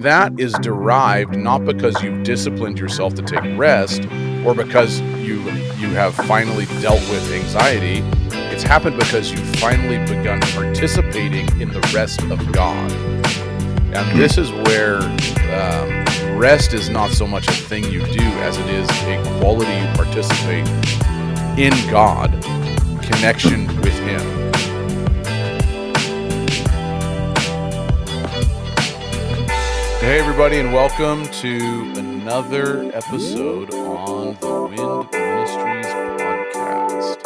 that is derived not because you've disciplined yourself to take rest or because you have finally dealt with anxiety. It's happened because you've finally begun participating in the rest of God. And this is where rest is not so much a thing you do as it is a quality you participate in God, connection with Him. Hey, everybody, and welcome to another episode on the Wind Ministries podcast.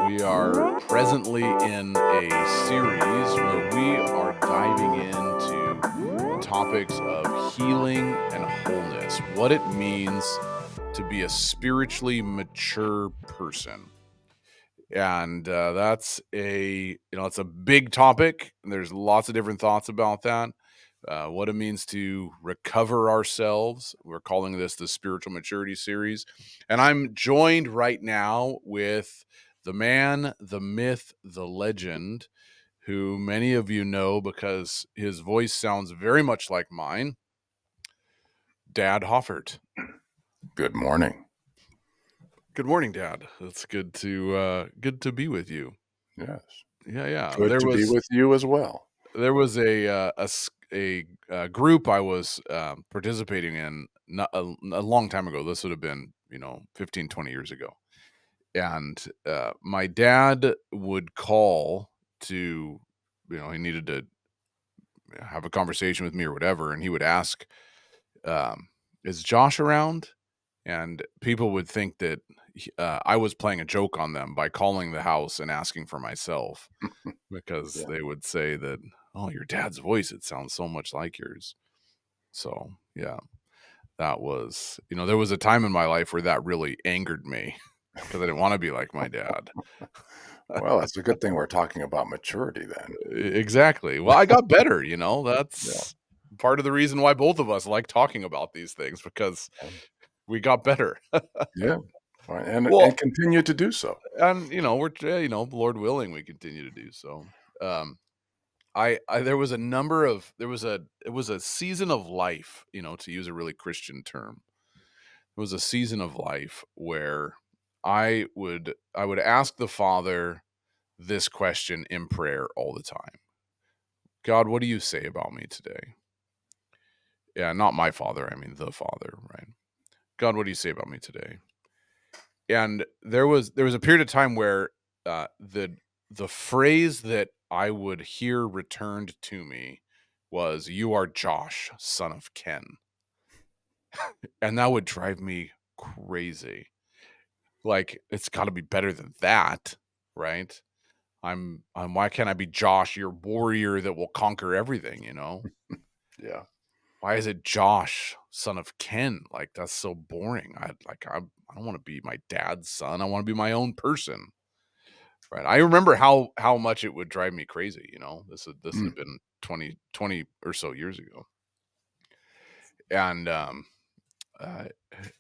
We are presently in a series where we are diving into topics of healing and wholeness, what it means to be a spiritually mature person. And that's it's a big topic, and there's lots of different thoughts about that. What it means to recover ourselves. We're calling this the Spiritual Maturity Series. And I'm joined right now with the man, the myth, the legend, who many of you know because his voice sounds very much like mine, Dad Hoffert. Good morning. Good morning, Dad. It's good to be with you. Yes. Yeah. Good to be with you as well. There was a group I was participating in a long time ago. This would have been 15, 20 years ago. And my dad would call to, he needed to have a conversation with me or whatever. And he would ask, is Josh around? And people would think that I was playing a joke on them by calling the house and asking for myself because they would say that, oh, your dad's voice, it sounds so much like yours. So, yeah, that was, there was a time in my life where that really angered me because I didn't want to be like my dad. Well, it's a good thing we're talking about maturity then. Exactly. Well, I got better, that's part of the reason why both of us like talking about these things, because we got better. Yeah. And continue to do so. And, we're, Lord willing, we continue to do so. There was a season of life, to use a really Christian term. It was a season of life where I would ask the Father this question in prayer all the time. God, what do you say about me today? Yeah, not my Father, I mean the Father, right? God, what do you say about me today? And there was a period of time where the phrase that I would hear returned to me was, "You are Josh, son of Ken." And that would drive me crazy. Like, it's got to be better than that, right? I'm why can't I be Josh, your warrior that will conquer everything, Yeah. Why is it Josh, son of Ken? Like, that's so boring. I don't want to be my dad's son. I want to be my own person. Right. I remember how much it would drive me crazy, This had been 20 or so years ago. And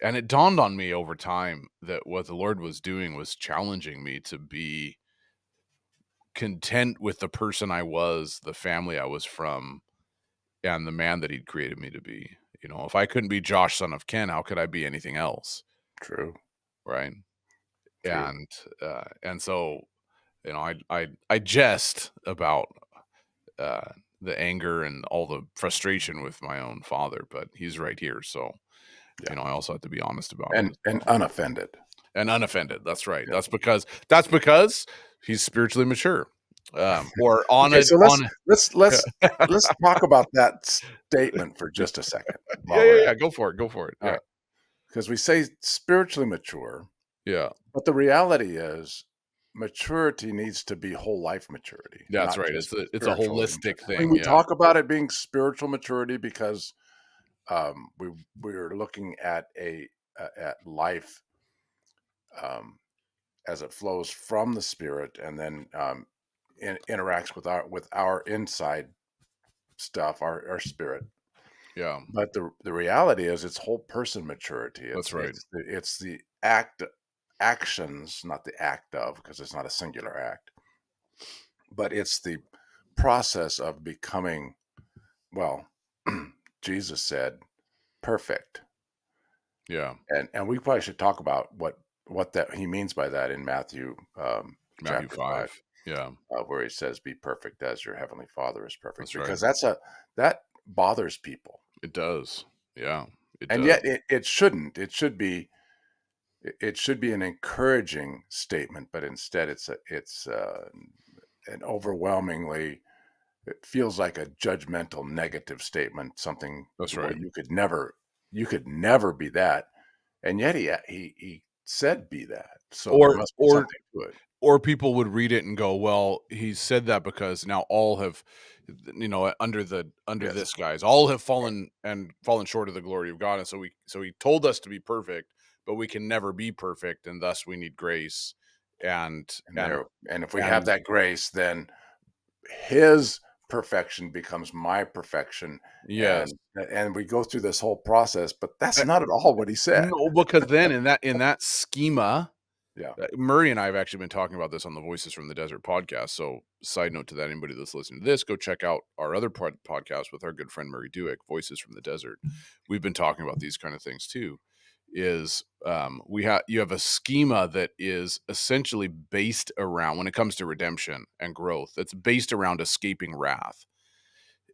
and it dawned on me over time that what the Lord was doing was challenging me to be content with the person I was, the family I was from, and the man that He'd created me to be. If I couldn't be Josh, son of Ken, how could I be anything else? True. Right. True. And so, I jest about the anger and all the frustration with my own father, but he's right here. So, I also have to be honest about it. And unoffended. And unoffended. That's right. Yeah. That's because he's spiritually mature. Or on okay, it. So let's talk about that statement for just a second. Yeah. Go for it. Yeah. Because we say spiritually mature. Yeah. But the reality is maturity needs to be whole life maturity. That's right. It's a holistic thing. I mean, we talk about it being spiritual maturity because we're looking at at life as it flows from the Spirit and then interacts with our inside stuff, our spirit. Yeah. But the reality is it's whole person maturity. That's right. It's the actions, not the act of, because it's not a singular act, but it's the process of becoming, well, Jesus said, "Perfect," Yeah. and we probably should talk about what that he means by that in Matthew Matthew chapter 5, 5. Yeah. where he says, "Be perfect as your heavenly Father is perfect," That's right. because that bothers people, It does. Yeah. It and does. yet it shouldn't. It should be an encouraging statement, but instead it's an overwhelmingly it feels like a judgmental negative statement, something, That's well, right. you could never be that, and yet he said be that, so there Or must be or something to it. or people would read it and go, "Well, he said that because now all have, under Yes, this guys, all have right, fallen short of the glory of God, and so he told us to be perfect, but we can never be perfect, and thus we need grace." And and there and if we have and that grace, then his perfection becomes my perfection, yes. and we go through this whole process, but that's Uh, not at all what he said. no, because then in that schema, Yeah, Murray and I have actually been talking about this on the Voices from the Desert podcast. So, side note to that, anybody that's listening to this, go check out our other podcast with our good friend Murray Dewick, Voices from the Desert. We've been talking about these kind of things too. Is you have a schema that is essentially based around, when it comes to redemption and growth, that's based around escaping wrath.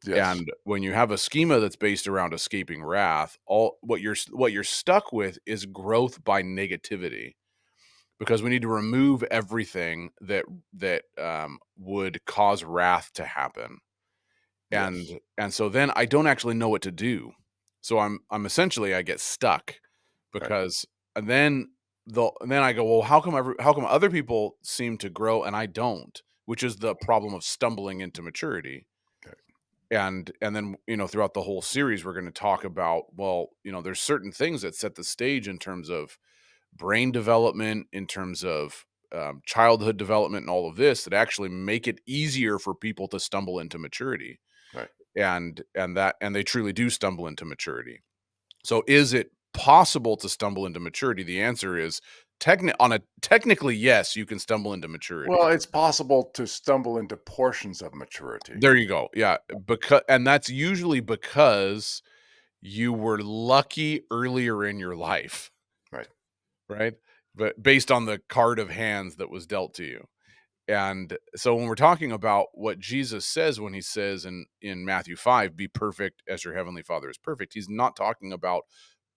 yes, And when you have a schema that's based around escaping wrath, all what you're stuck with is growth by negativity, because we need to remove everything that would cause wrath to happen. yes, And so then I don't actually know what to do. So I'm essentially, I get stuck, right, because and then I go, well, how come other people seem to grow and I don't, which is the problem of stumbling into maturity. right, And then, throughout the whole series we're going to talk about, well, there's certain things that set the stage in terms of brain development, in terms of childhood development, and all of this, that actually make it easier for people to stumble into maturity, right. and they truly do stumble into maturity. So, is it possible to stumble into maturity? The answer is technically yes, you can stumble into Well, maturity. it's possible to stumble into portions of maturity. There you go. Yeah, and that's usually because you were lucky earlier in your life, Right, right? But based on the card of hands that was dealt to you. And so when we're talking about what Jesus says when he says in Matthew 5, be perfect as your heavenly Father is perfect, he's not talking about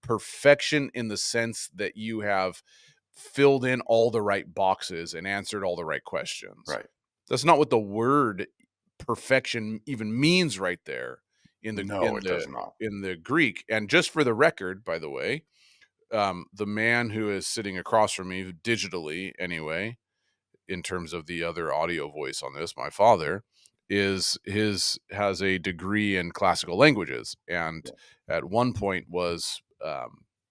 perfection in the sense that you have filled in all the right boxes and answered all the right questions. right. That's not what the word perfection even means right there in the No, in it the does not. in the Greek. And just for the record, by the way, the man who is sitting across from me digitally anyway, in terms of the other audio voice on this, my father, has a degree in classical languages, and Yeah, at one point was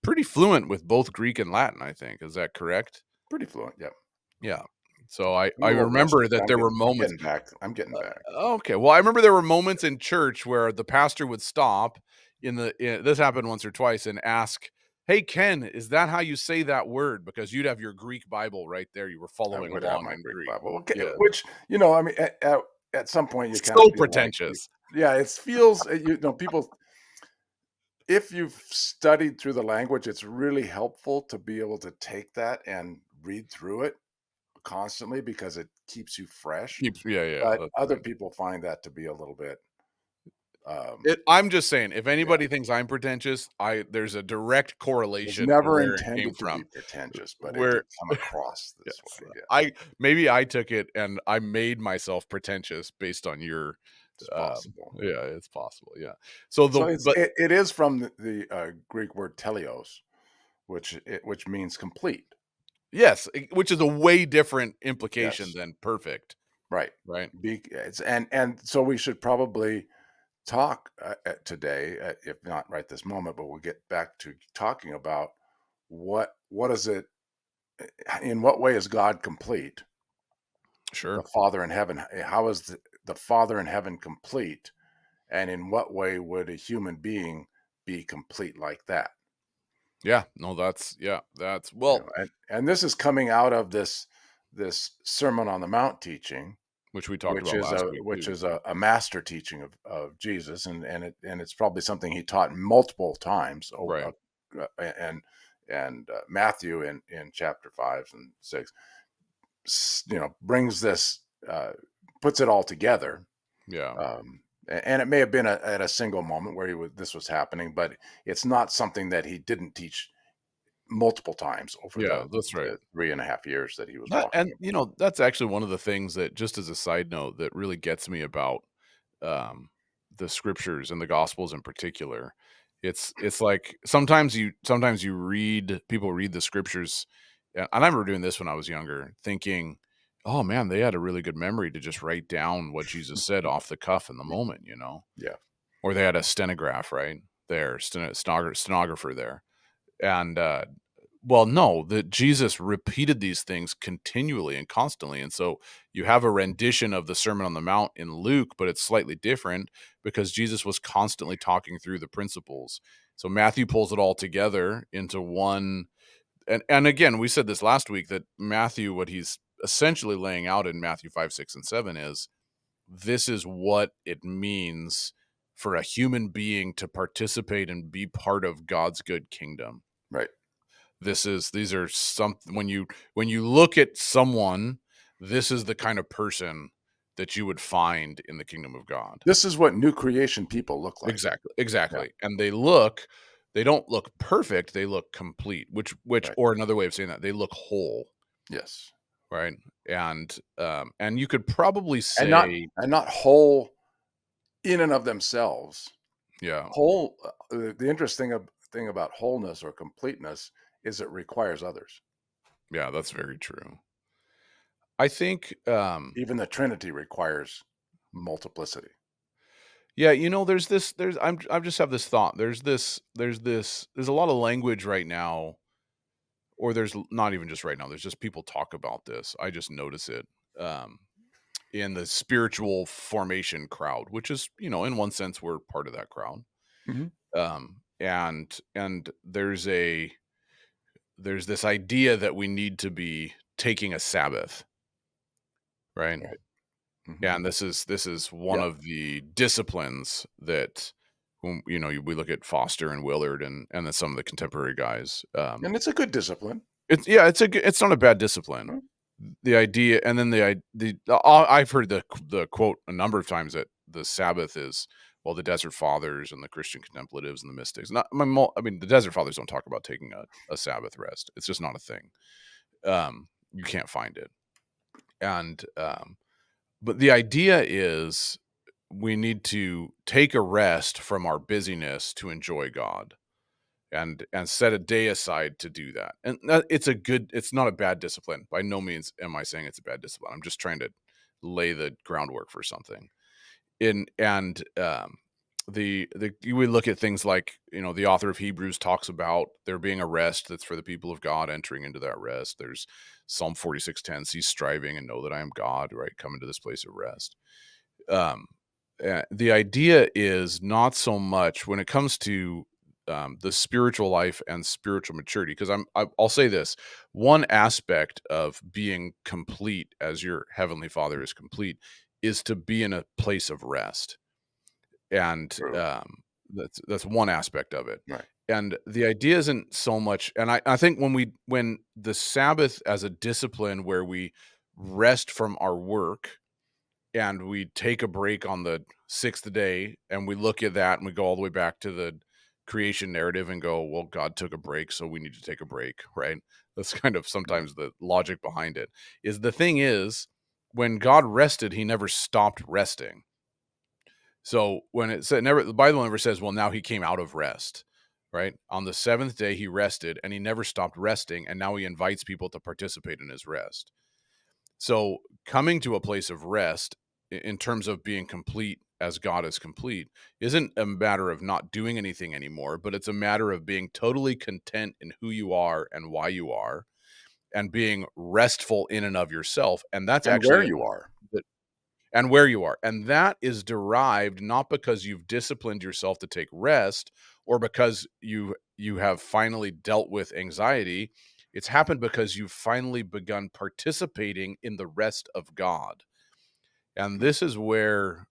pretty fluent with both Greek and Latin, I think. Is that correct? pretty fluent, yep. Yeah. So I I'm I a little rusty, remember but that there were I'm moments. getting back. I'm getting back. Okay, well, I remember there were moments in church where the pastor would stop this happened once or twice, and ask, "Hey Ken, is that how you say that word?" Because you'd have your Greek Bible right there. You were I following would have along my in Greek Greek. Bible, okay, Yeah. which, I mean, at some point, you kinda So feel like you pretentious. yeah, it feels, people if you've studied through the language, it's really helpful to be able to take that and read through it constantly because it keeps you fresh, Keeps Yeah, yeah, but that's other right. people find that to be a little bit, um I'm just saying, if yeah. anybody thinks I'm pretentious, there's a direct It was correlation to never where it came intended to be from. pretentious, but it Where did come across this Yes, way, yeah. maybe I took it and I made myself pretentious based on your, It's possible. yeah, it's possible, yeah. So So the but it is from the Greek word teleos, which means complete. Yes, which is a way different implication Yes, than perfect, right. right? And so we should probably talk today, if not right this moment, but we'll get back to talking about what is it, in what way is God complete? The Sure. Father in heaven. How is the Father in heaven complete? And in what way would a human being be complete like that? Yeah, no, that's You well, know, and this is coming out of this Sermon on the Mount teaching, which we talked about last week which too. is a master teaching of Jesus, and it's probably something he taught multiple times. Right. Matthew in chapter 5 and 6, brings this, puts it all together. Yeah. And it may have been at a single moment where this was happening, but it's not something that he didn't teach multiple times over Yeah, that's right. the 3.5 years that he was That walking and, with you them. know, that's actually one of the things that, just as a side note, that really gets me about, um, the scriptures and the gospels in particular. It's like sometimes you read people read the scriptures, and I remember doing this when I was younger, thinking, "Oh, man, they had a really good memory to just write down what Jesus said off the cuff in the moment," you know? Yeah, Or they had a stenograph, right? There, stenographer there. And, well, no, that Jesus repeated these things continually and constantly. And so you have a rendition of the Sermon on the Mount in Luke, but it's slightly different because Jesus was constantly talking through the principles. So Matthew pulls it all together into one. And again, we said this last week that Matthew, what he's essentially laying out in Matthew 5, 6, and 7 is this is what it means for a human being to participate and be part of God's good kingdom. right. These are some when you look at someone, this is the kind of person that you would find in the kingdom of God. This is what new creation people look like. Exactly, Yeah, exactly. And they don't look perfect, they look complete, which right. or another way of saying that, they look whole, Yes, right? And you could probably and say, not whole in and of themselves. yeah, Whole. The interesting thing about wholeness or completeness is it requires others. yeah, that's very true. I think, Even the Trinity requires multiplicity. yeah, you know, I just have this thought. There's a lot of language right now, or not even just right now. There's just people talk about this. I just notice it, um, in the spiritual formation crowd, which is, in one sense, we're part of that crowd. Mhm. And there's this idea that we need to be taking a Sabbath, right? Right. Mhm. And this is one Yep. of the disciplines that, we look at Foster and Willard and then some of the contemporary guys. And it's a good discipline. It's not a bad discipline. Mm. The idea, and then I've heard the quote a number of times that the Sabbath is, well, the Desert Fathers and the Christian contemplatives and the mystics. Not, I mean, the Desert Fathers don't talk about taking a Sabbath rest. It's just not a thing. You can't find it, and but the idea is we need to take a rest from our busyness to enjoy God and set a day aside to do that. And it's not a bad discipline. By no means am I saying it's a bad discipline. I'm just trying to lay the groundwork for something. In and the we look at things like, the author of Hebrews talks about there being a rest that's for the people of God entering into that rest. There's Psalm 46:10, cease striving and know that I am God, right? Come into this place of rest. Um, the idea is not so much when it comes to, the spiritual life and spiritual maturity, because I'll say this: one aspect of being complete, as your heavenly Father is complete, is to be in a place of rest, and True. that's one aspect of it. Right. And the idea isn't so much, and I think when the Sabbath as a discipline where we rest from our work and we take a break on the sixth day and we look at that and we go all the way back to the creation narrative and go, well, God took a break, so we need to take a break, right? That's kind of Right. sometimes the logic behind it. Is the thing is, when God rested, he never stopped resting. So when it said, never, the Bible never says, well, now he came out of rest, right? On the seventh day, he rested and he never stopped resting. And now he invites people to participate in his rest. So coming to a place of rest in terms of being complete as God is complete isn't a matter of not doing anything anymore, but it's a matter of being totally content in who you are and why you are and being restful in and of yourself. And that's And where actually you are. and where you are. And that is derived not because you've disciplined yourself to take rest or because you have finally dealt with anxiety. It's happened because you've finally begun participating in the rest of God. And this is where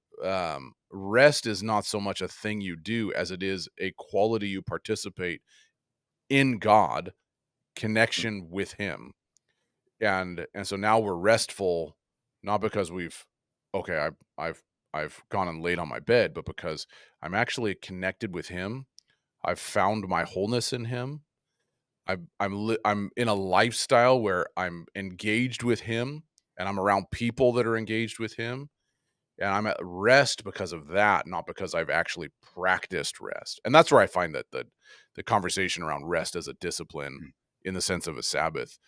rest is not so much a thing you do as it is a quality you participate in God, connection with Him. And so now we're restful, not because okay, I've gone and laid on my bed, but because I'm actually connected with Him. I've found my wholeness in Him. I'm in a lifestyle where I'm engaged with Him, and I'm around people that are engaged with Him, and I'm at rest because of that, not because I've actually practiced rest. And that's where I find that the conversation around rest as a discipline, Mm. in the sense of a Sabbath,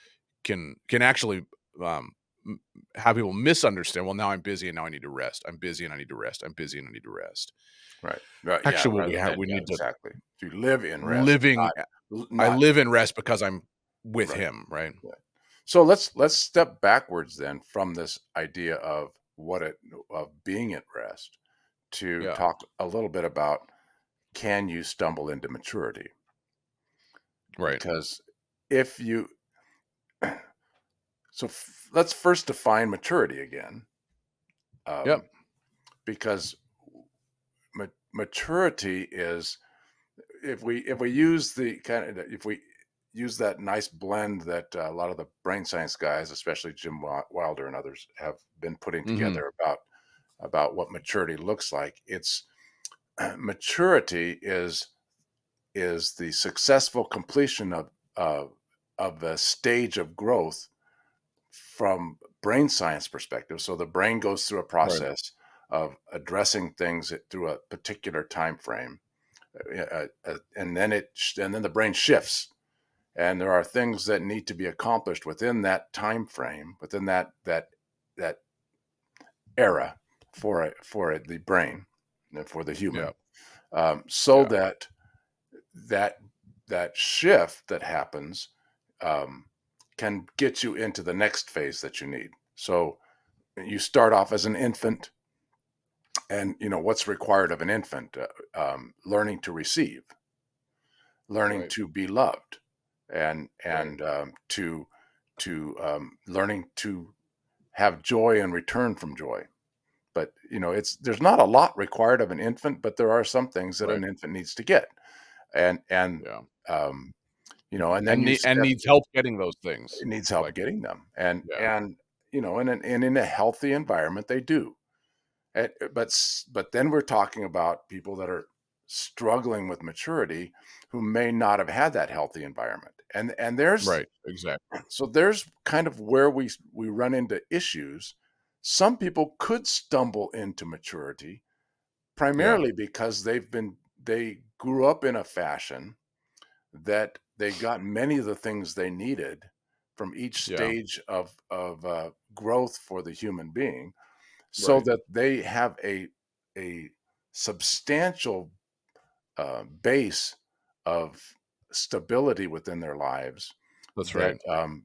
can actually um, have people misunderstand. Well, now I'm busy and now I need to rest. I'm busy and I need to rest. I'm busy and I need to rest. Right. Right. Yeah. Actually, what Rather than, we yeah, need to exactly. To live in rest, living. I not live in rest because I'm with right. Him. Right. Yeah. So let's step backwards then from this idea of what it of being at rest to Yeah. talk a little bit about, can you stumble into maturity? Right. Because if you let's first define maturity again, Yep. um, because maturity is, if we use the kind of if we use that nice blend that a lot of the brain science guys, especially Jim Wilder and others, have been putting Hmm. together about what maturity looks like. It's maturity is the successful completion of a stage of growth from brain science perspective. So the brain goes through a Right. process of addressing things through a particular time frame, and then the brain shifts, and there are things that need to be accomplished within that time frame, within that era for the brain and for the Yeah. human, so Yeah. that that that shift that happens um, can get you into the next phase that you need. So you start off as an infant, and what's required of an infant: learning to receive, learning Right. to be loved, Right. and to learning to have joy and return from joy. But it's there's not a lot required of an infant, but there are some things that Right. an infant needs to get, and Yeah. um, and then And needs help getting those things. it needs help Like, getting them, and yeah. and in a healthy environment they do. But then we're talking about people that are struggling with maturity, who may not have had that healthy environment, and there's Right. Exactly. so there's kind of where we run into issues. Some people could stumble into maturity Yeah. primarily because they grew up in a fashion that they got many of the things they needed from each Yeah. stage of growth for the human being, so Right. that they have a substantial base of stability within their lives That's right.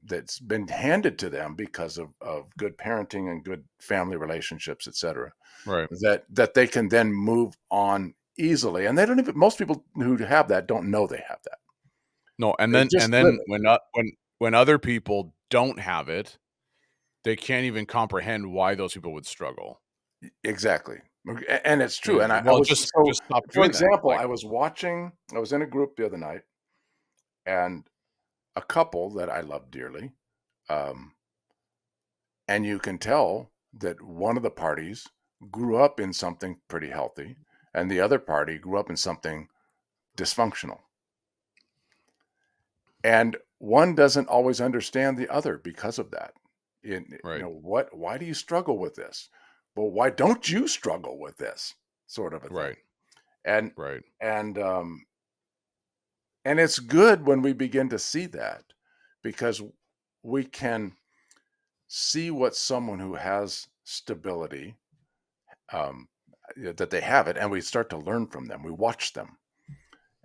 that's been handed to them because of good parenting and good family relationships, etc. Right. That they can then move on easily, and they don't even most people who have that don't know they have that. No, and They're then just living. when other people don't have it, they can't even comprehend why those people would struggle. Exactly. And it's true. And I Well, was just so, stop for doing that. example, Like, I was in a group the other night, and a couple that I love dearly, um, and you can tell that one of the parties grew up in something pretty healthy, and the other party grew up in something dysfunctional. And one doesn't always understand the other because of that. right. Why do you struggle with this? Well, why don't you struggle with this, sort of a thing? Right. And Right. and um, and it's good when we begin to see that, because we can see what someone who has stability, um, that they have it, and we start to learn from them. We watch them,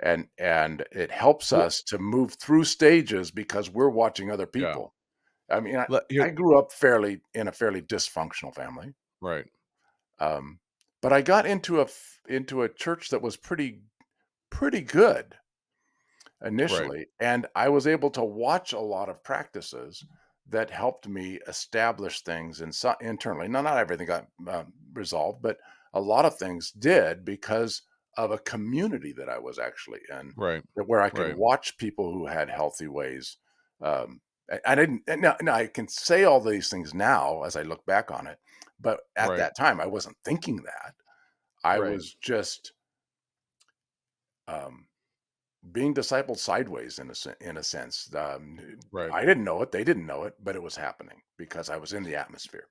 and it helps Well, us to move through stages because we're watching other yeah. people. I mean, Here, I grew up fairly in a fairly dysfunctional family, right. um, but I got into a church that was pretty good Right. initially, and I was able to watch a lot of practices that helped me establish things internally. Now, not everything got resolved, but a lot of things did because of a community that I was actually in, Right. where I could Right. watch people who had healthy ways. I didn't, and now I can say all these things now as I look back on it, but at Right. that time I wasn't thinking that. I Right. was just um, being discipled sideways in a sense. Right. I didn't know it; they didn't know it, but it was happening because I was in the atmosphere.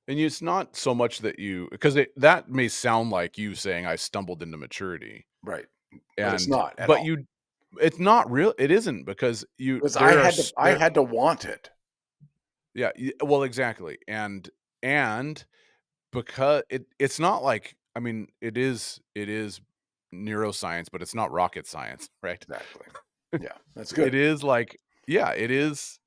And it's not so much that you, because that may sound like you saying I stumbled into maturity, Right, but it's and not at but all you, it's not real. It isn't, because you because there are I had to want it. yeah, well, exactly, and because it's not like, I mean, it is neuroscience, but it's not rocket science, right? Exactly. Yeah, that's It good. is like, yeah, it is.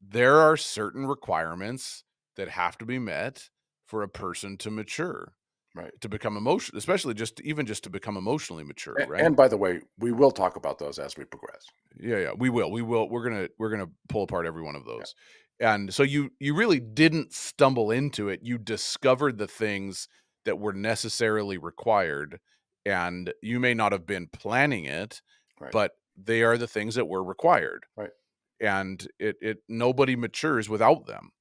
There are certain requirements that have to be met for a person to mature, Right. to become emotional, especially just to become emotionally mature, right? And by the way, we will talk about those as we progress. Yeah, yeah, we will. We will. We're gonna pull apart every one of Yeah. those. And so you really didn't stumble into it. You discovered the things that were necessarily required, and you may not have been planning it, Right. but they are the things that were required. Right. And it nobody matures without them.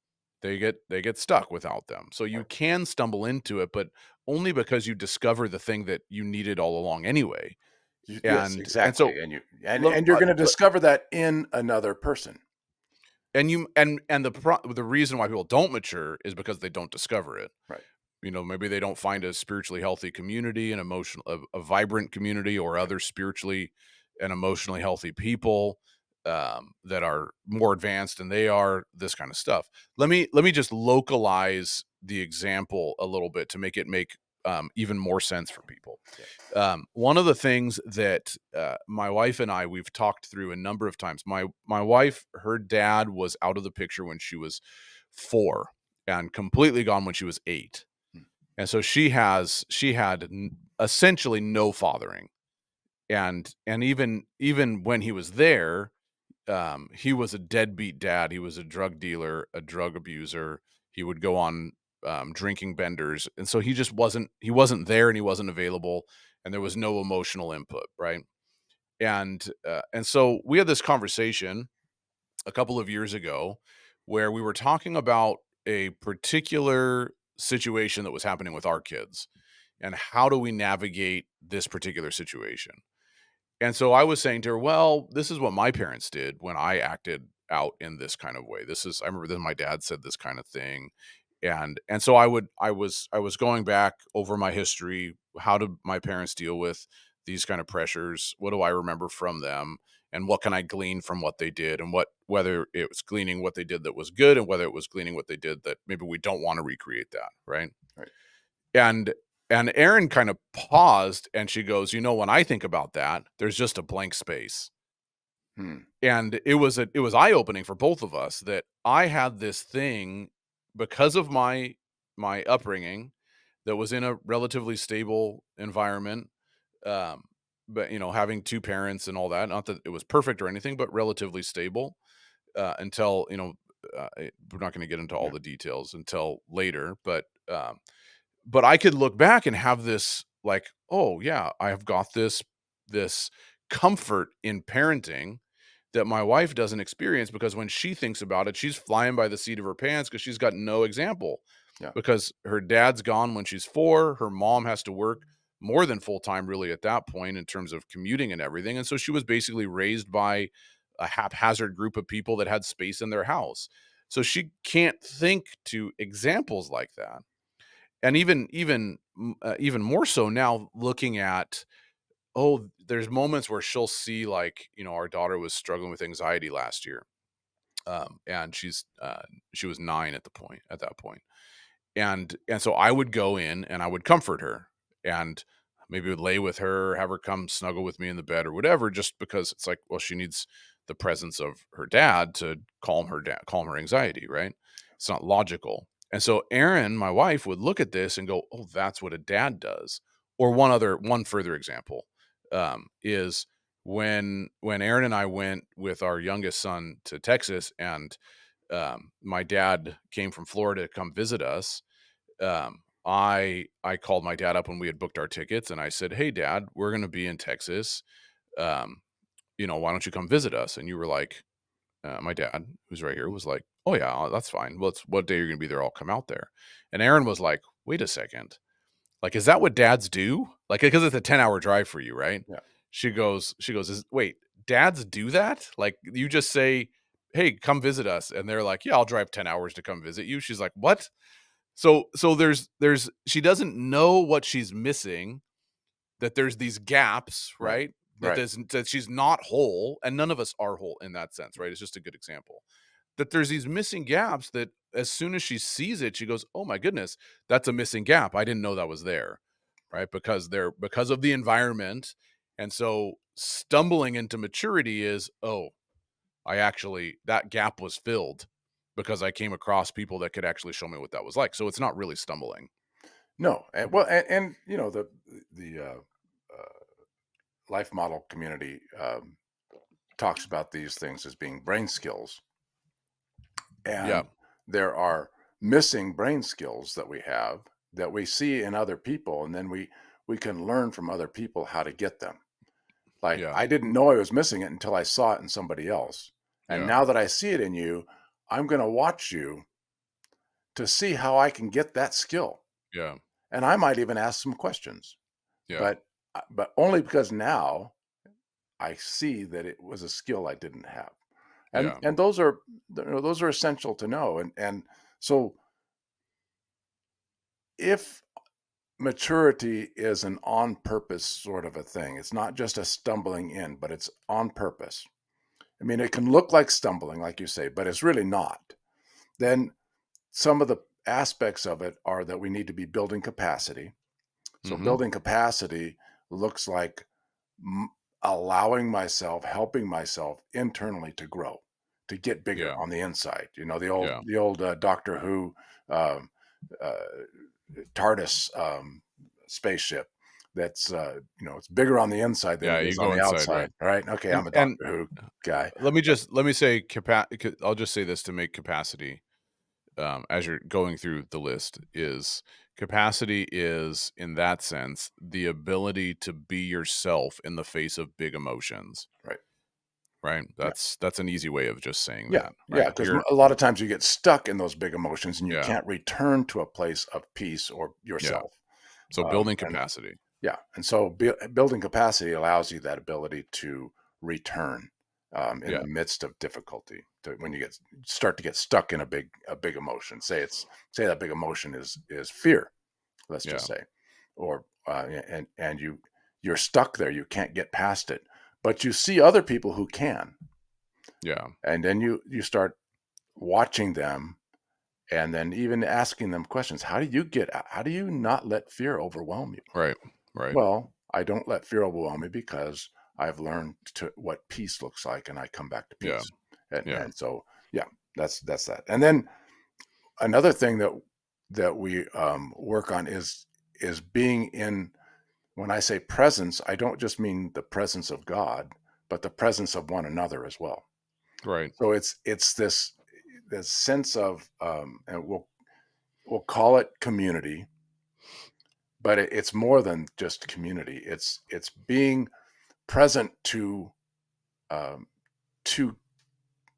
They get stuck without them. So you Right. can stumble into it, but only because you discover the thing that you needed all along anyway. Yes, And so exactly. And lem you're going to discover that in another person. and you and the reason why people don't mature is because they don't discover it. Right. Maybe they don't find a spiritually healthy community, an emotional a vibrant community, or Right. other spiritually and emotionally healthy people that are more advanced than they are, this kind of stuff. Let me just localize the example a little bit to make it make even more sense for people. Yeah. One of the things that my wife and I, we've talked through a number of times. My wife, her dad was out of the picture when she was 4 and completely gone when she was 8. Hmm. And so she had essentially no fathering. And even when he was there, he was a deadbeat dad. He was a drug dealer, a drug abuser. He would go on drinking benders, and so he wasn't there, and he wasn't available, and there was no emotional input, right? And so we had this conversation a couple of years ago where we were talking about a particular situation that was happening with our kids, and how do we navigate this particular situation. And so I was saying to her, "Well, this is what my parents did when I acted out in this kind of way. I remember that my dad said this kind of thing." And so I was going back over my history. How did my parents deal with these kind of pressures? What do I remember from them? And what can I glean from what they did? And whether it was gleaning what they did that was good, and whether it was gleaning what they did that maybe we don't want to recreate that, right? Right. And and Erin kind of paused, and she goes, "When I think about that, there's just a blank space." Hmm. And it was eye-opening for both of us that I had this thing because of my upbringing that was in a relatively stable environment, um, but, having 2 parents and all that, not that it was perfect or anything, but relatively stable, until, we're not gonna get into all Yeah. the details until later, but I could look back and have this, like, "Oh, yeah, I have got this comfort in parenting that my wife doesn't experience," because when she thinks about it, she's flying by the seat of her pants because she's got no example. Yeah. Because her dad's gone when she's 4, her mom has to work more than full-time really at that point in terms of commuting and everything, and so she was basically raised by a haphazard group of people that had space in their house. So she can't think to examples like that. And even more so now, looking at, there's moments where she'll see, like, our daughter was struggling with anxiety last year, and she was 9 at that point. And so I would go in and I would comfort her, and maybe would lay with her, have her come snuggle with me in the bed or whatever, just because it's like, well, she needs the presence of her dad to calm her anxiety, right? It's not logical. And so Erin, my wife, would look at this and go, "Oh, that's what a dad does." Or one further example is when Erin and I went with our youngest son to Texas, and My dad came from Florida to come visit us. I called my dad up when we had booked our tickets, and I said, "Hey, Dad, we're going to be in Texas. Um, why don't you come visit us?" And you were like, my dad, who's right here, was like, "Oh yeah, that's fine. Well, what day you're going to be there? I'll come out there." And Aaron was like, "Wait a second. Like, is that what dads do? Like, because it's a 10-hour drive for you, right?" Yeah. She goes, wait, dads do that? Like, you just say, "Hey, come visit us." And they're like, "Yeah, I'll drive 10 hours to come visit you." She's like, "What?" So there's she doesn't know what she's missing, that there's these gaps, Right. right? Right. That she's not whole, and none of us are whole in that sense, right? It's just a good example. That there's these missing gaps that as soon as she sees it, she goes, "Oh my goodness, that's a missing gap. I didn't know that was there." Right? Because of the environment. And so stumbling into maturity is, "Oh, that gap was filled because I came across people that could actually show me what that was like." So it's not really stumbling. No. And well, and the life model community talks about these things as being brain skills, Yeah. and there are missing brain skills that we have that we see in other people, and then we can learn from other people how to get them. Like, Yeah. I didn't know I was missing it until I saw it in somebody else. And Yeah. now that I see it in you, I'm going to watch you to see how I can get that skill. Yeah. And I might even ask some questions, Yeah. but only because now I see that it was a skill I didn't have. Yeah. And those are, those are essential to know. And so if maturity is an on purpose sort of a thing, it's not just a stumbling in, but it's on purpose. I mean, it can look like stumbling, like you say, but it's really not. Then some of the aspects of it are that we need to be building capacity. So, Mhm. building capacity looks like allowing myself, helping myself internally to grow, to get bigger Yeah. on the inside. You know, Yeah. the old Doctor Who um, uh, TARDIS spaceship. That's it's bigger on the inside than Yeah, it you is on go the inside, outside, right? right? Okay, I'm a And Doctor Who guy. let me say I'll just say this to make capacity, as you're going through the list, is capacity is, in that sense, the ability to be yourself in the face of big emotions, Right. right? Yeah. That's an easy way of just saying Yeah. that, Yeah. right? Because a lot of times you get stuck in those big emotions and you Yeah, can't return to a place of peace or yeah. yourself. So building And capacity. yeah. And so building capacity allows you that ability to return in Yeah, the midst of difficulty to when you start to get stuck in a big emotion. Say that big emotion is fear, let's just yeah, say, or and you're stuck there. You can't get past it, but you see other people who can, yeah. and then you start watching them and then even asking them questions. How do you not let fear overwhelm you? Right, right. Well, I don't let fear overwhelm me because I've learned to what peace looks like and I come back to Yeah, peace. And yeah, so yeah, that's that. And then another thing that we work on is being in, when I say presence, I don't just mean the presence of God, but the presence of one another as well. right. So it's this sense of and we'll call it community, but it's more than just community. It's being present um, to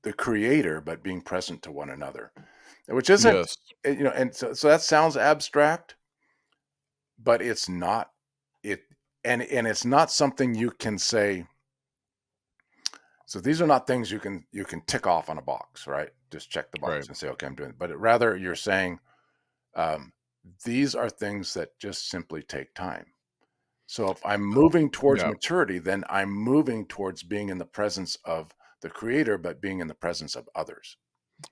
the creator, but being present to one another, which isn't Yes, and so that sounds abstract, but it's not. It and it's not something you can say. So these are not things you can tick off on a box, right? Just check the right. box and say, okay, I'm doing it. But rather, you're saying um, these are things that just simply take time. So if I'm moving towards Yeah. maturity, then I'm moving towards being in the presence of the creator, but being in the presence of others,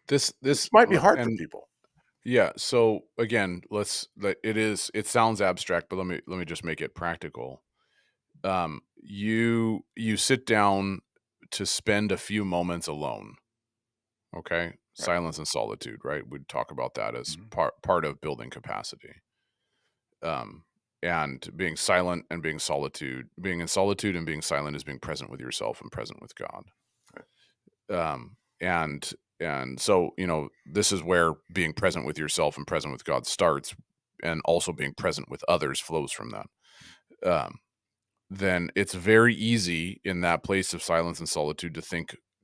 which This might be hard for and people. yeah, so again, it sounds abstract, but let me just make it practical. You sit down to spend a few moments alone, okay? Right. Silence and solitude, right? We'd talk about that as Mhm. part of building capacity. Um, and being in solitude and being silent is being present with yourself and present with God. Right. And And so, this is where being present with yourself and present with God starts, and also being present with others flows from that. Then it's very easy in that place of silence and solitude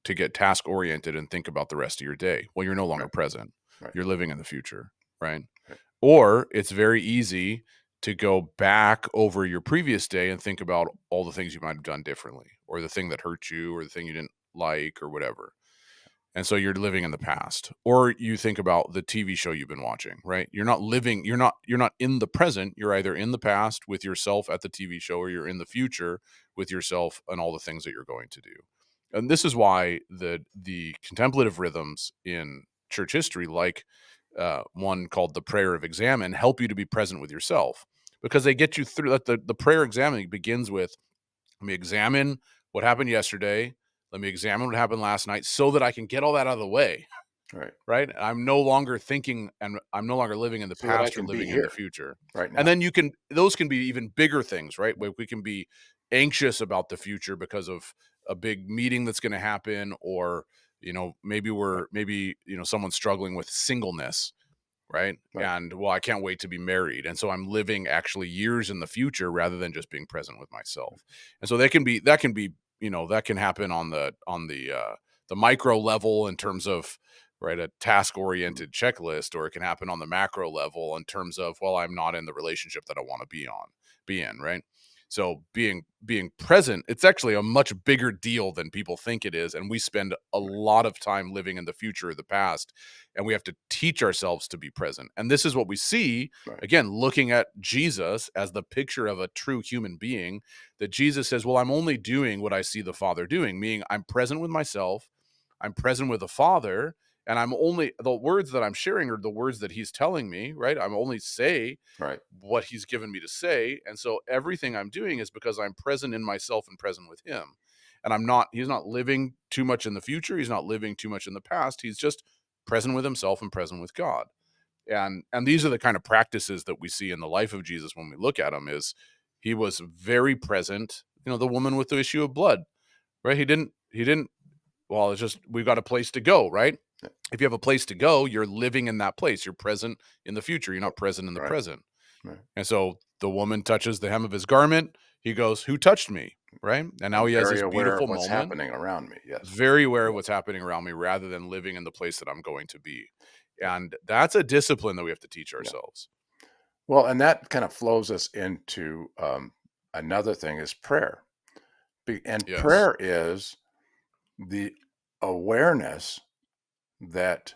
to get task oriented and think about the rest of your day. Well, you're no longer Right. present. Right. You're living in the future, right? Right. Or it's very easy to go back over your previous day and think about all the things you might have done differently, or the thing that hurt you, or the thing you didn't like, or whatever. And so you're living in the past. Or you think about the TV show you've been watching, right? You're not in the present. You're either in the past with yourself at the TV show, or you're in the future with yourself and all the things that you're going to do. And this is why the contemplative rhythms in church history, like one called the prayer of examine, help you to be present with yourself, because they get you through that. The prayer examining begins with, let me examine what happened yesterday. Let me examine what happened last night, so that I can get all that out of the way, Right. right? I'm no longer thinking, and I'm no longer living in the So that I past or can be living in the here future. right And now. then those can be even bigger things, right? Where we can be anxious about the future because of a big meeting that's going to happen, or, Right. maybe, someone's struggling with singleness, right? Right. And, well, I can't wait to be married. And so I'm living actually years in the future rather than just being present with myself. And so that can be, that can happen on the micro level in terms of, right, a task Mm. oriented checklist, or it can happen on the macro level in terms of, well, I'm not in the relationship that I want to be in, right? So being present, it's actually a much bigger deal than people think it is, and we spend a Right. lot of time living in the future or the past, and we have to teach ourselves to be present. And this is what we see, Right. again, looking at Jesus as the picture of a true human being, that Jesus says, well, I'm only doing what I see the Father doing, meaning I'm present with myself, I'm present with the Father, and the words that I'm sharing are the words that he's telling me, right? I'm only say Right. what he's given me to say. And so everything I'm doing is because I'm present in myself and present with him. And he's not living too much in the future. He's not living too much in the past. He's just present with himself and present with God. And these are the kind of practices that we see in the life of Jesus when we look at him. Is he was very present. The woman with the issue of blood, right? He didn't, well, it's just, we've got a place to go, right? Yeah. If you have a place to go, you're living in that place. You're present in the future. You're not present in the Right. present. Right. And so the woman touches the hem of his garment. He goes, "Who touched me?" Right? And now I'm he has very this aware of beautiful what's moment, happening around me. Yes. very aware of Yeah. what's happening around me, rather than living in the place that I'm going to be. Yeah. And that's a discipline that we have to teach Yeah. ourselves. Well, and that kind of flows us into another thing is prayer. And Yes. prayer is the awareness that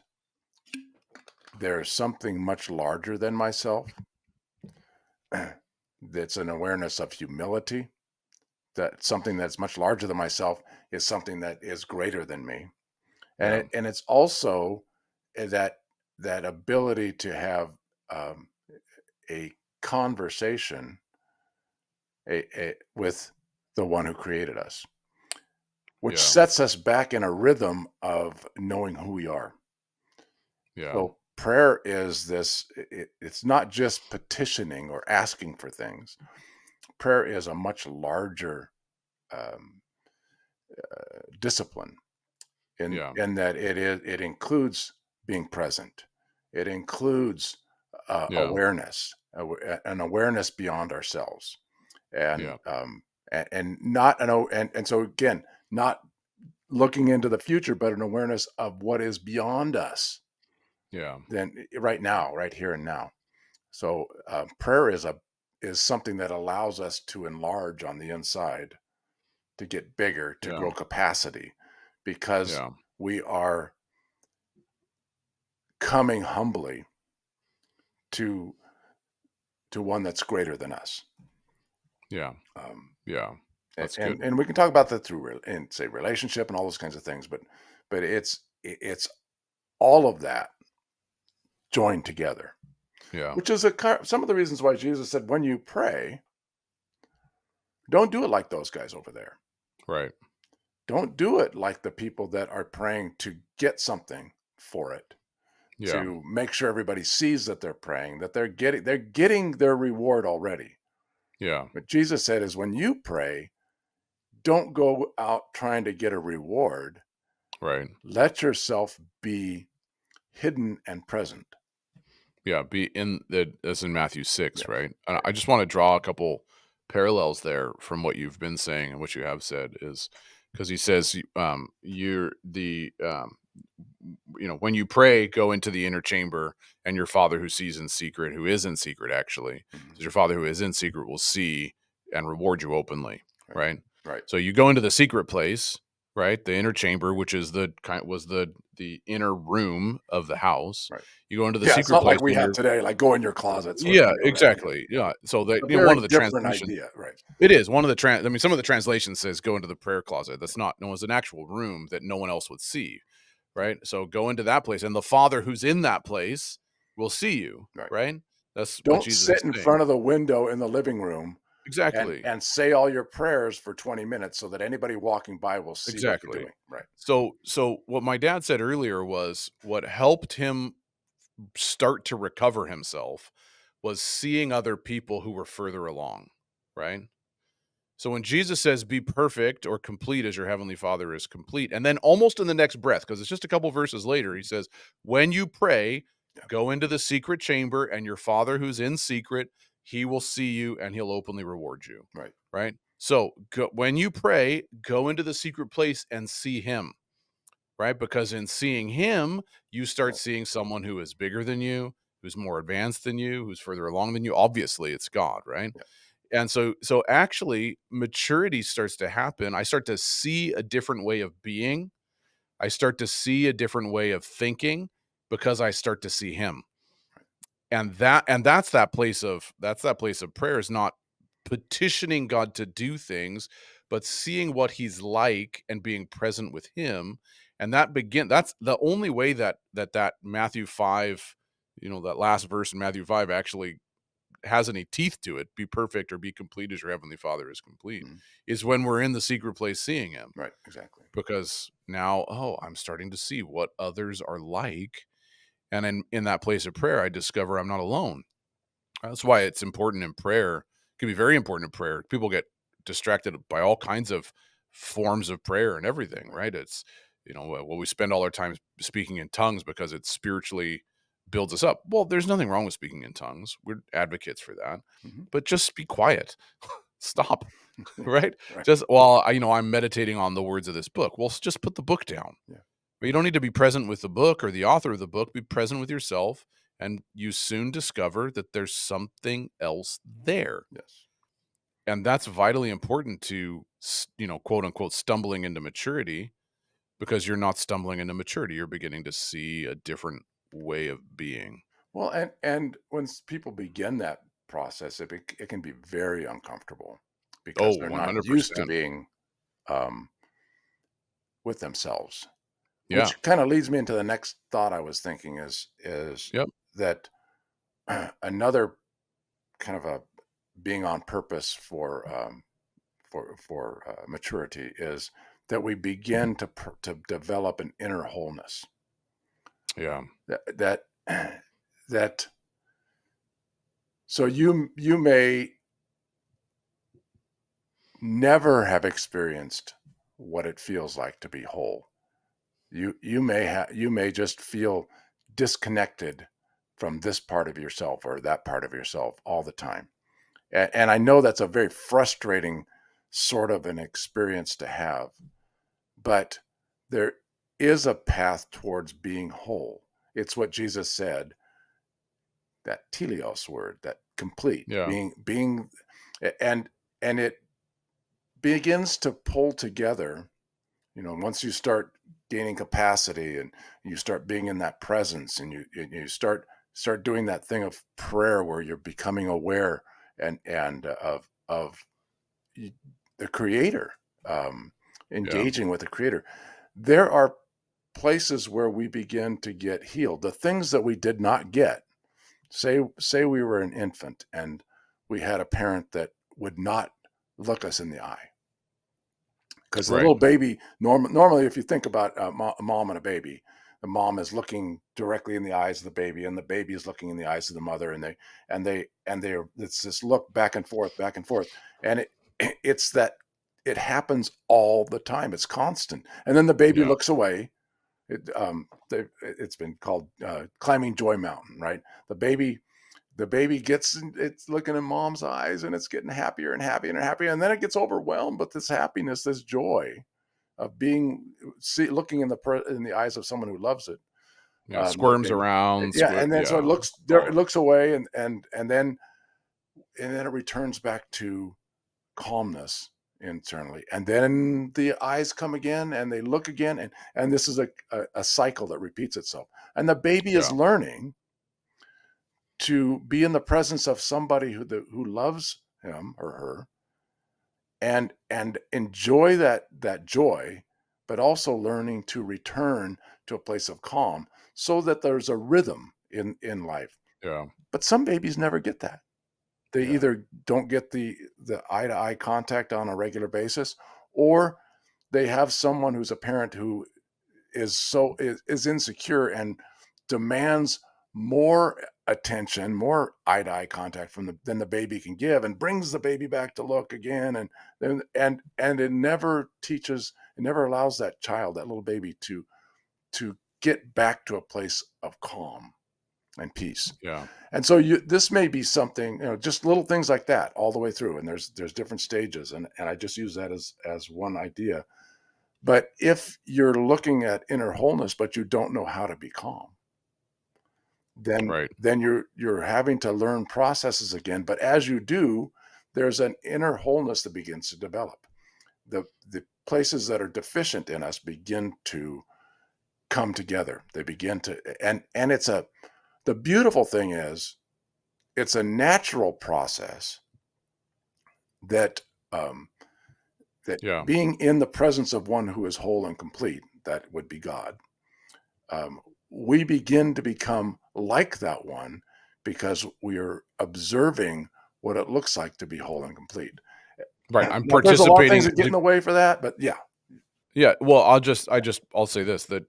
there's something much larger than myself. That's an awareness of humility, that something that's much larger than myself is something that is greater than me. And Yeah. it's also that ability to have um, a conversation with the one who created us, which Yeah. sets us back in a rhythm of knowing who we are. Yeah. So prayer is this, it's not just petitioning or asking for things. Prayer is a much larger um, discipline Yeah. in that it includes being present. It includes Yeah. awareness, an awareness beyond ourselves, and Yeah. and not an and so again, not looking into the future, but an awareness of what is beyond us. Yeah. Then right now, right here and now. So prayer is something that allows us to enlarge on the inside, to get bigger, to Yeah. grow capacity, because Yeah. we are coming humbly to one that's greater than us. Yeah. Um, Yeah. That's good. and we can talk about that through and say relationship and all those kinds of things, but it's all of that joined together, Yeah. which is some of the reasons why Jesus said, when you pray, don't do it like those guys over there. Right. Don't do it like the people that are praying to get something for it, Yeah. to make sure everybody sees that they're praying, that they're getting their reward already. Yeah. What Jesus said is, when you pray, don't go out trying to get a reward. Right. Let yourself be hidden and present. Yeah, be in the as in Matthew 6, Yes. right? And Right. I just wanna draw a couple parallels there from what you've been saying and what you have said is because he says, you're when you pray, go into the inner chamber, and your Father who sees in secret, who is in secret actually, Mhm. says your Father who is in secret will see and reward you openly, Right. right? Right. So you go into the secret place, right? The inner chamber, which is the inner room of the house. Right. You go into the Yeah, it's secret not place like we and have you're today, like go in your closet sort of yeah, deal, right? Yeah. exactly. Yeah. Yeah. So that A one very of the different translations idea, right? it is one of the I mean, some of the translations says go into the prayer closet. That's not no, it's an actual room that no one else would see, right? So go into that place, and the Father who's in that place will see you, Right. right? That's what Don't Jesus sit is in saying. front of the window in the living room Exactly. and say all your prayers for 20 minutes so that anybody walking by will see what you're Exactly. doing. Right. So what my dad said earlier was what helped him start to recover himself was seeing other people who were further along, right? So when Jesus says, "Be perfect or complete as your heavenly Father is complete," and then almost in the next breath, because it's just a couple verses later, he says, "When you pray, Yeah. go into the secret chamber, and your Father who's in secret, he will see you and he'll openly reward you." Right. Right? So when you pray, go into the secret place and see him, right? Because in seeing him, you start Right. seeing someone who is bigger than you, who's more advanced than you, who's further along than you. Obviously, it's God, right? Yeah. And so actually maturity starts to happen. I start to see a different way of being. I start to see a different way of thinking because I start to see him. And that's that place of prayer is not petitioning God to do things, but seeing what he's like and being present with him. And that's the only way that Matthew 5, that last verse in Matthew 5 actually has any teeth to it, be perfect or be complete as your heavenly Father is complete, Mhm. is when we're in the secret place seeing him. Right. Exactly. Because now, I'm starting to see what others are like. And in that place of prayer, I discover I'm not alone. That's why it's important in prayer. It can be very important in prayer. People get distracted by all kinds of forms of prayer and everything, Right. right? It's, we spend all our time speaking in tongues because it spiritually builds us up. Well, there's nothing wrong with speaking in tongues. We're advocates for that. Mhm. But just be quiet. Stop, right? Right. Just while I'm meditating on the words of this book. Well, just put the book down. Yeah. But you don't need to be present with the book or the author of the book. Be present with yourself, and you soon discover that there's something else there. Yes. And that's vitally important to, quote unquote, stumbling into maturity, because you're not stumbling into maturity. You're beginning to see a different way of being. Well, and when people begin that process, it can be very uncomfortable because Oh, they're not used to 100%. being um, with themselves. Yeah. Which kind of leads me into the next thought I was thinking is Yep. that another kind of a being on purpose for maturity is that we begin to develop an inner wholeness Yeah. that that so you may never have experienced what it feels like to be whole. You may just feel disconnected from this part of yourself or that part of yourself all the time. And I know that's a very frustrating sort of an experience to have, but there is a path towards being whole. It's what Jesus said, that teleos word, that complete, Yeah. being and it begins to pull together, once you start gaining capacity and you start being in that presence and you start doing that thing of prayer where you're becoming aware and of y- the creator, um, Yeah. engaging with the creator. There are places where we begin to get healed, the things that we did not get. Say we were an infant and we had a parent that would not look us in the eye, because the Right. little baby, normally, if you think about a mom and a baby, the mom is looking directly in the eyes of the baby, and the baby is looking in the eyes of the mother, and they're it's this look back and forth, and it's it happens all the time. It's constant. And then the baby Yeah. looks away. It's been called climbing joy mountain, right? The baby the baby gets it's looking in mom's eyes, and it's getting happier and happier and happier, and then it gets overwhelmed with this happiness, this joy of being looking in the eyes of someone who loves it. Yeah. The Squirms baby, around. yeah, and then so Yeah. it looks there, Oh, it looks away, and then it returns back to calmness internally, and then the eyes come again, and they look again, and this is a cycle that repeats itself, and the baby is yeah. learning to be in the presence of somebody who loves him or her, and enjoy that joy, but also learning to return to a place of calm so that there's a rhythm in life. Yeah. But some babies never get that. They Yeah. either don't get the eye to eye contact on a regular basis, or they have someone who's a parent who is insecure and demands more attention, more eye to eye contact than the baby can give, and brings the baby back to look again, and it never allows that child, that little baby, to get back to a place of calm and peace. Yeah. And so this may be something, just little things like that all the way through, and there's different stages, and I just use that as one idea. But if you're looking at inner wholeness, but you don't know how to be calm, then Right. you're having to learn processes again. But as you do, there's an inner wholeness that begins to develop. The places that are deficient in us begin to come together. They begin to, and the beautiful thing is it's a natural process that um, that Yeah. being in the presence of one who is whole and complete, that would be God, um, we begin to become like that one because we are observing what it looks like to be whole and complete. Right. I'm Now, there's a lot of things participating. that get in the way for that, but yeah, Yeah. Well, I'll say this, that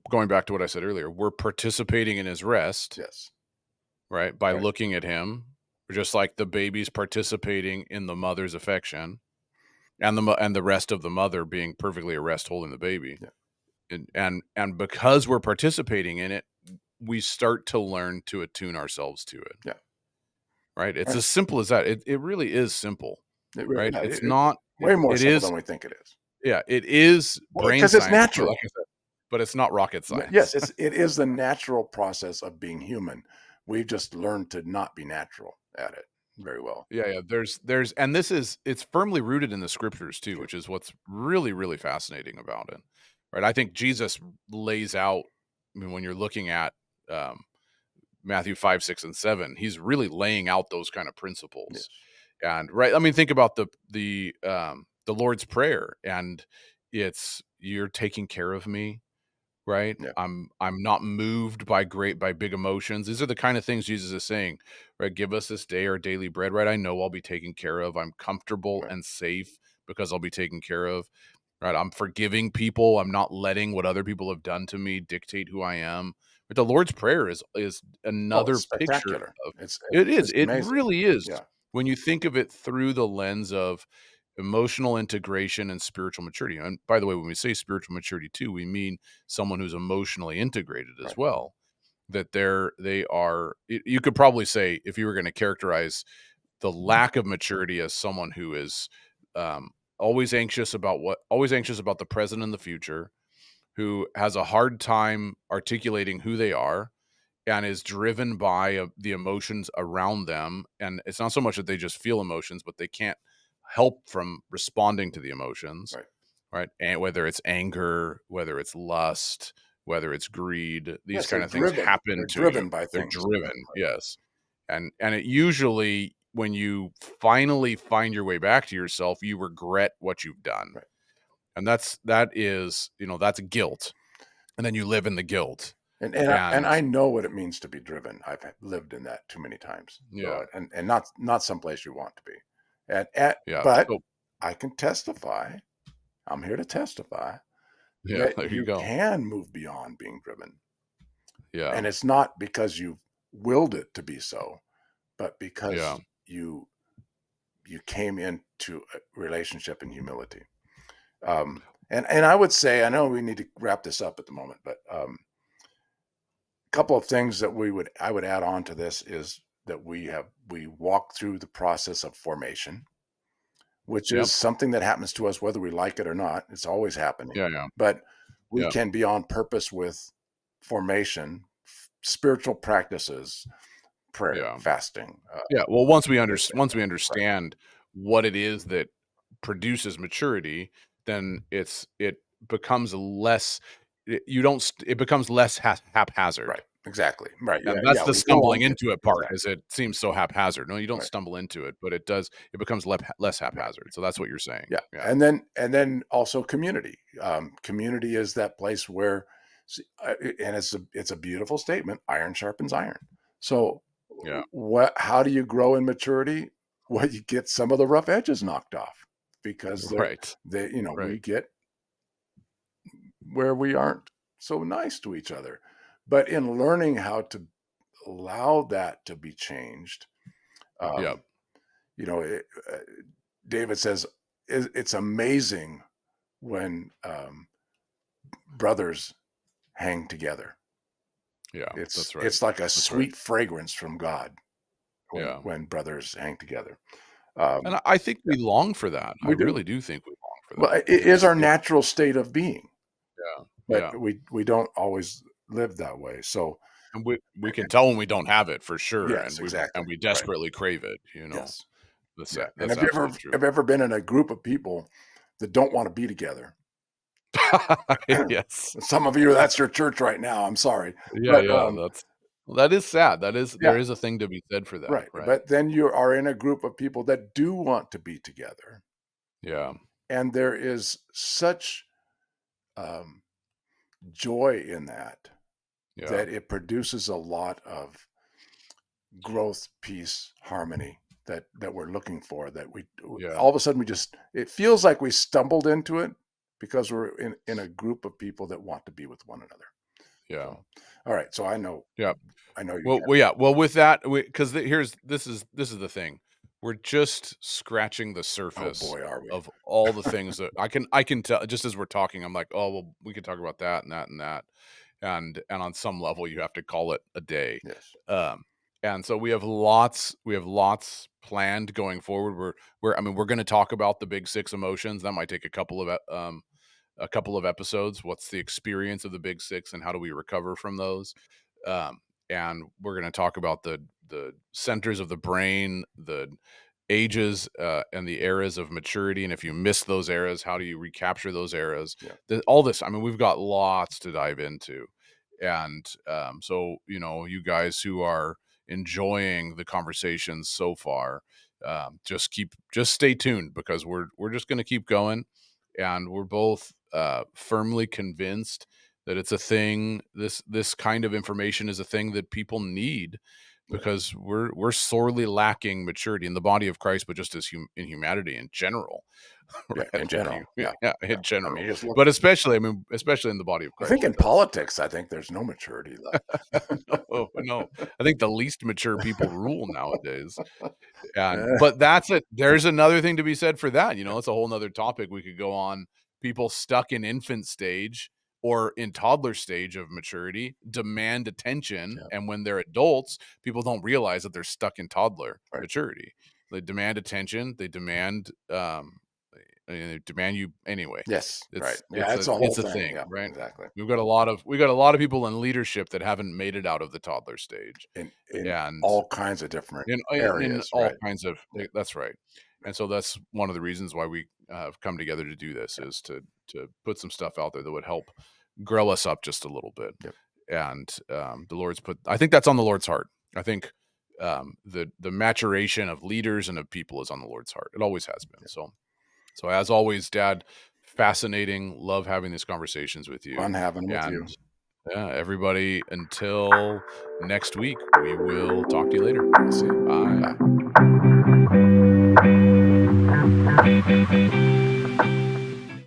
going back to what I said earlier, we're participating in his rest, yes, right? By right, looking at him, just like the baby's participating in the mother's affection, and and the rest of the mother being perfectly at rest holding the baby. yeah, And because we're participating in it, we start to learn to attune ourselves to it, yeah. right? It's And as simple as that. It really is simple, right? yeah, It's not way more it simple is than we think it is. yeah, it is Well, brain because it's science, but like natural. I said, but it's not rocket Yes, science. it is the natural process of being human. We've just learned to not be natural at it very well. Yeah, yeah. There's and this is it's firmly rooted in the scriptures too, Sure. which is what's really, really fascinating about it. Right. I think Jesus lays out, I mean, when you're looking at um Matthew 5, 6, and 7, he's really laying out those kind of Yes. principles. And right, I mean, think about the Lord's Prayer, and it's you're taking care of me, right? Yeah. I'm not moved by big emotions. These are the kind of things Jesus is saying, right? Give us this day our daily bread, right? I know I'll be taken care of. I'm comfortable Right. and safe because I'll be taken care of. Right? I'm forgiving people. I'm not letting what other people have done to me dictate who I am. But the Lord's Prayer is Oh, it's another picture spectacular. of It's it is. it's It amazing. really is. Yeah. When you think of it through the lens of emotional integration and spiritual maturity. And by the way, when we say spiritual maturity too, we mean someone who's emotionally integrated as Right. well. That they are you could probably say, if you were going to characterize the lack of maturity as someone who is um, always anxious about the present and the future, who has a hard time articulating who they are, and is driven by the emotions around them. And it's not so much that they just feel emotions, but they can't help from responding to the emotions, Right. right? And whether it's anger, whether it's lust, whether it's greed, these Yes, kind of things happen They're to you. driven by They're things. Yeah. driven, yes. And it usually, when you finally find your way back to yourself, you regret what you've done. Right. And that is, that's guilt. And then you live in the guilt. And And I know what it means to be driven. I've lived in that too many times. yeah, So and not someplace you want to be. And yeah. but So I can testify. I'm here to testify yeah, that there you you go. can move beyond being driven. Yeah, And it's not because you've willed it to be so, but because yeah, you you came into a relationship in humility. And I would say, I know we need to wrap this up at the moment, but a couple of things that I would add on to this is that we walk through the process of formation, which is Yep. something that happens to us whether we like it or not. It's always happening. Yeah, yeah. But we Yeah. can be on purpose with formation, spiritual practices, prayer, Yeah. fasting, Yeah. Well, this, that, once we right, understand what it is that produces maturity, then it becomes less you don't it becomes less haphazard. right, exactly, right, yeah, And that's yeah. the We go stumbling on it, into it part, exactly, is it seems so haphazard. No, you don't right, stumble into it, but it becomes less right. haphazard. So that's what you're saying. Yeah, Yeah. and then also community. Community is that place where, and it's a beautiful statement. Iron sharpens iron. So, Yeah. what? How do you grow in maturity? Well, you get some of the rough edges knocked off because Right. Right. we get where we aren't so nice to each other. But in learning how to allow that to be changed, Yeah. um, you know, David says it's amazing when brothers hang together. Yeah. It's That's right. it's like a That's right. sweet fragrance from God Yeah. when brothers hang together. And Um, I think yeah, we long for that. I we do. really do think we long for Well, that. it is our natural state of being, Yeah. but Yeah. we don't always live that way. So And we can tell when we don't have it for sure, yes, and exactly. we Right. desperately crave it, Yes. Yeah. And That's absolutely true. have you ever been in a group of people that don't want to be together? Yes. Some of you, that's your church right now. I'm sorry, Yeah, but yeah, that's well, that is sad. yeah, There is a thing to be said for that, right. right? But then you are in a group of people that do want to be together, Yeah, and there is such um, joy in that yeah, that it produces a lot of growth, peace, harmony that we're looking for. That we yeah, all of a sudden we just it feels like we stumbled into it because we're in a group of people that want to be with one another. yeah, So, all right. So yeah. I know you Well, can. yeah. Well, with that, because this is the thing. We're just scratching the Oh surface boy, are we? of all the things that I can tell just as we're talking. I'm like, oh well, we could talk about that and that and that, and on some level, you have to call it a day. Yes. Um, and so we have lots planned going forward. I mean, we're going to talk about the big six emotions. That might take a couple of episodes. What's the experience of the big six and how do we recover from those? Um, and we're going to talk about the centers of the brain, the ages and the eras of maturity. And if you miss those eras, how do you recapture those eras? Yeah. All this, I mean, we've got lots to dive into. And so, you guys who are enjoying the conversations so far, just stay tuned because we're just going to keep going, and we're both firmly convinced that it's a thing. This kind of information is a thing that people need Yeah. because we're sorely lacking maturity in the body of Christ, but just as in humanity in general, Yeah. right? In general. Yeah. Yeah, Yeah. in I mean, general, you just look. but especially, I mean, especially in the body of I think Christ, in politics, I think there's no maturity left. no, no, I think the least mature people rule nowadays. And Eh, but there's another thing to be said for that, it's a whole nother topic we could go on. People stuck in infant stage or in toddler stage of maturity demand attention, yeah. and when they're adults, people don't realize that they're stuck in toddler Right. maturity. They demand attention, they demand you anyway. Yes. Right. It's Yeah. it's It's a a whole it's a thing. thing, Yeah. right? Exactly. We got a lot of people in leadership that haven't made it out of the toddler stage, In and all kinds of different in areas. all Right. kinds of Yeah. that's right. And so that's one of the reasons why we have come together to do this, Yeah. is to put some stuff out there that would help grow us up just a little bit. Yep. And I think that's on the Lord's heart. I think the maturation of leaders and of people is on the Lord's heart. It always has been. Yeah. So as always, Dad, fascinating. Love having these conversations with you. Fun having with And you. yeah, everybody, until next week, we will talk to you later. See you. Bye. Bye.